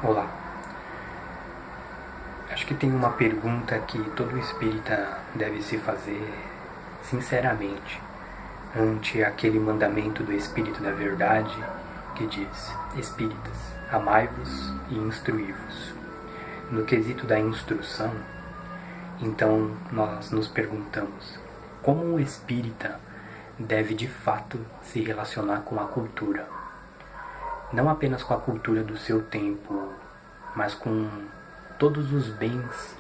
Olá. Acho que tem uma pergunta que todo espírita deve se fazer sinceramente ante aquele mandamento do Espírito da Verdade que diz: Espíritas, amai-vos e instruí-vos. No quesito da instrução, então nós nos perguntamos como um espírita deve de fato se relacionar com a cultura. Não apenas com a cultura do seu tempo, mas com todos os bens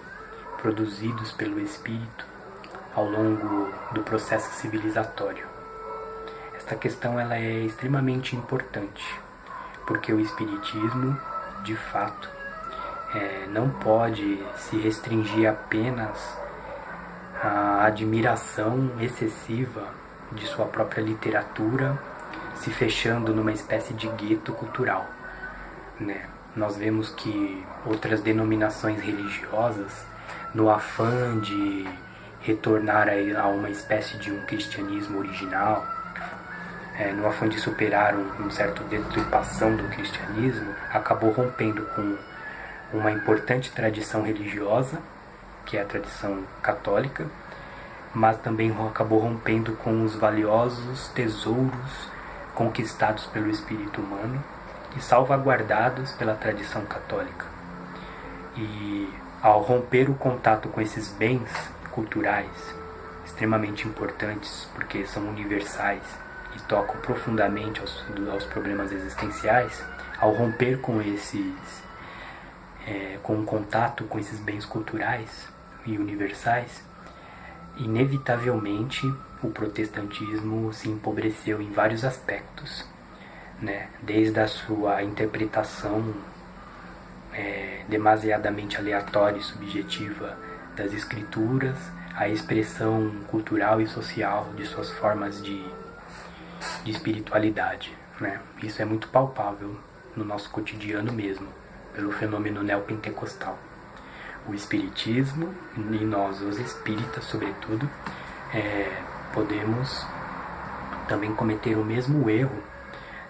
produzidos pelo espírito ao longo do processo civilizatório. Esta questão ela é extremamente importante, porque o espiritismo, de fato, não pode se restringir apenas à admiração excessiva de sua própria literatura, se fechando numa espécie de gueto cultural, né? Nós vemos que outras denominações religiosas, no afã de retornar a uma espécie de um cristianismo original, no afã de superar um certo deturpação do cristianismo, acabou rompendo com uma importante tradição religiosa, que é a tradição católica, mas também acabou rompendo com os valiosos tesouros conquistados pelo espírito humano e salvaguardados pela tradição católica. E ao romper o contato com esses bens culturais, extremamente importantes, porque são universais e tocam profundamente aos problemas existenciais, ao romper com com o contato com esses bens culturais e universais, inevitavelmente o protestantismo se empobreceu em vários aspectos, né? Desde a sua interpretação demasiadamente aleatória e subjetiva das escrituras, a expressão cultural e social de suas formas de espiritualidade, né? Isso é muito palpável no nosso cotidiano mesmo, pelo fenômeno neopentecostal. O espiritismo, e nós, os espíritas, sobretudo, podemos também cometer o mesmo erro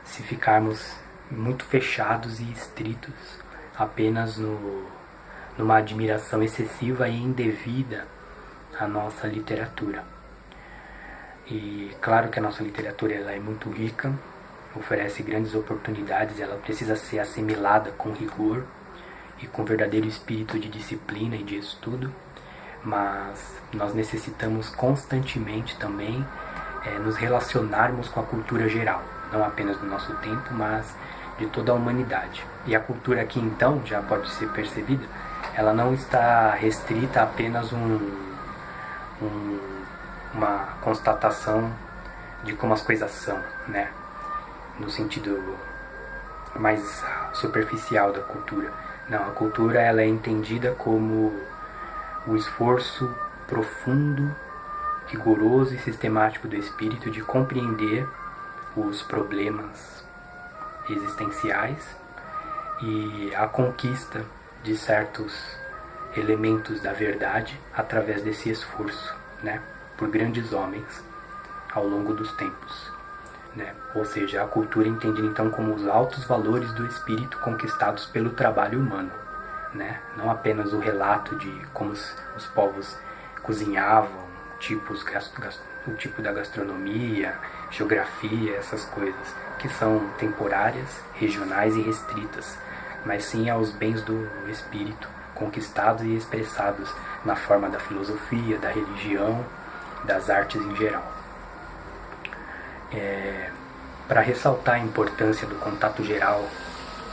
se ficarmos muito fechados e estritos apenas numa admiração excessiva e indevida à nossa literatura. E claro que a nossa literatura ela é muito rica, oferece grandes oportunidades, ela precisa ser assimilada com rigor e com verdadeiro espírito de disciplina e de estudo, mas nós necessitamos constantemente também nos relacionarmos com a cultura geral, não apenas do nosso tempo, mas de toda a humanidade. E a cultura aqui então, já pode ser percebida, ela não está restrita a apenas uma constatação de como as coisas são, né? No sentido mais superficial da cultura. Não, a cultura ela é entendida como o esforço profundo, rigoroso e sistemático do espírito de compreender os problemas existenciais e a conquista de certos elementos da verdade através desse esforço, né, por grandes homens ao longo dos tempos, né? Ou seja, a cultura é entendida então como os altos valores do espírito conquistados pelo trabalho humano, né? Não apenas o relato de como os povos cozinhavam, o tipo da gastronomia, geografia, essas coisas que são temporárias, regionais e restritas, mas sim aos bens do espírito conquistados e expressados na forma da filosofia, da religião, das artes em geral. Para ressaltar a importância do contato geral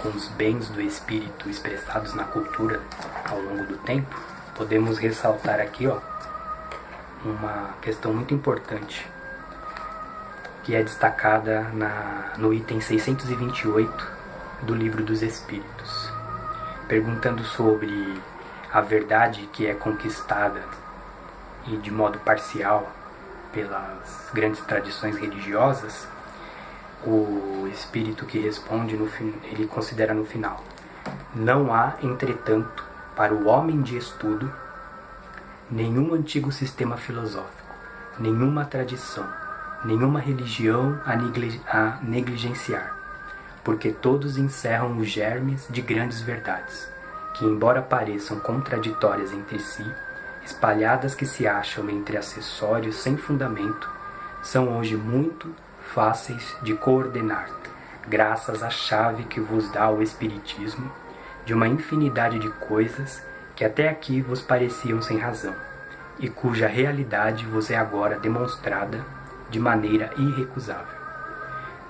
com os bens do espírito expressados na cultura ao longo do tempo, podemos ressaltar aqui uma questão muito importante que é destacada no item 628 do Livro dos Espíritos, perguntando sobre a verdade que é conquistada e de modo parcial pelas grandes tradições religiosas. O espírito que responde, ele considera no final: não há, entretanto, para o homem de estudo, nenhum antigo sistema filosófico, nenhuma tradição, nenhuma religião a negligenciar. porque todos encerram os germes de grandes verdades, que embora pareçam contraditórias entre si, espalhadas que se acham entre acessórios sem fundamento, são hoje muito fáceis de coordenar, graças à chave que vos dá o Espiritismo, de uma infinidade de coisas que até aqui vos pareciam sem razão, e cuja realidade vos é agora demonstrada de maneira irrecusável.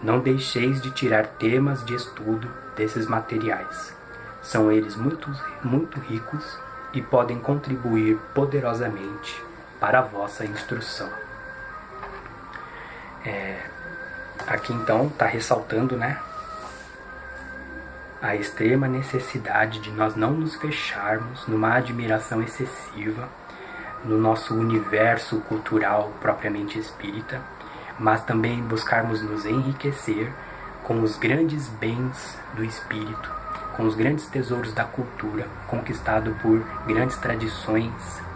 Não deixeis de tirar temas de estudo desses materiais. São eles muito ricos e podem contribuir poderosamente para a vossa instrução. Aqui então está ressaltando, a extrema necessidade de nós não nos fecharmos numa admiração excessiva no nosso universo cultural propriamente espírita, mas também buscarmos nos enriquecer com os grandes bens do espírito, com os grandes tesouros da cultura, conquistado por grandes tradições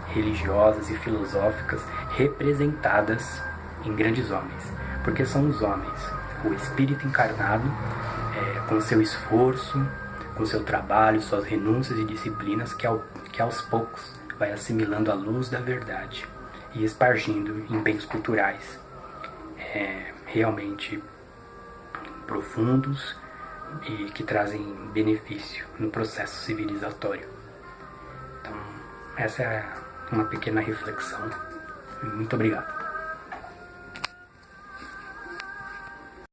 religiosas e filosóficas representadas em grandes homens, porque são os homens, o espírito encarnado, com seu esforço, com seu trabalho, suas renúncias e disciplinas, que aos poucos vai assimilando a luz da verdade e espargindo em bens culturais realmente profundos e que trazem benefício no processo civilizatório. Então, essa é uma pequena reflexão. Muito obrigado.